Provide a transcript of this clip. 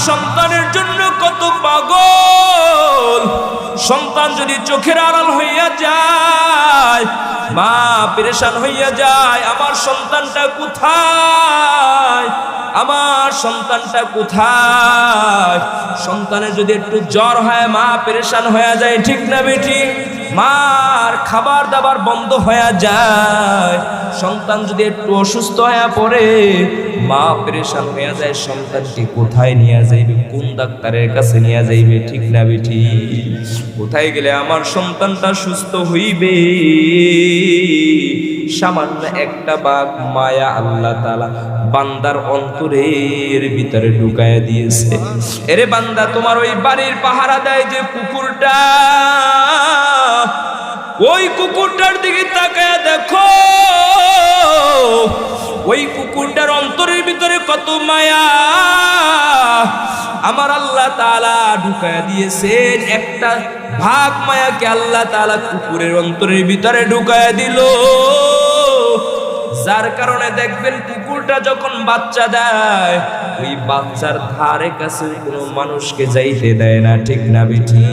সন্তানের জন্য কত পাগল। সন্তান যদি চোখের আড়াল হইয়া যায়, মা পেরেশান হইয়া যায়, আমার সন্তানটা কোথায়, আমার সন্তানটা কোথায়। সন্তানের যদি একটু জ্বর হয় মা পেরেশান হয়ে যায়, ঠিক না বেটি? মার খাবার দাবার বন্ধ হয়ে যায়। সন্তান যদি একটু অসুস্থ হয়ে পড়ে মা পেরেশান হয়ে যায়, সন্তানটি কোথায় নিয়ে যাইবে, কোন ডাক্তারের কাছে নিয়ে যাইবে, ঠিক না বেটি? কোথায় গেলে আমার সন্তানটা সুস্থ হইবে? সামান্য একটা বাক মায়া আল্লাহ তাআলা বান্দার অন্তরের ভিতরে ঢুকায়া দিয়েছে। এরে বান্দা, তোমার ওই বাড়ির পাহারা দেয় যে কুকুরটা, ওই কুকুরটার দিকে তাকায়া দেখো, ওই কুকুরটার অন্তরের ভিতরে কত মায়া আমার আল্লাহ তাআলা ঢুকায়া দিয়েছেন। একটা ভাগ মায়াকে আল্লাহ তাআলা কুকুরের অন্তরের ভিতরে ঢুকায়া দিল, যার কারণে দেখবেন কুকুরটা যখন বাচ্চা দেয় ওই বাচ্চার ধারে কাছে কোনো মানুষকে যাইতে দেয় না, ঠিক না বেঠি?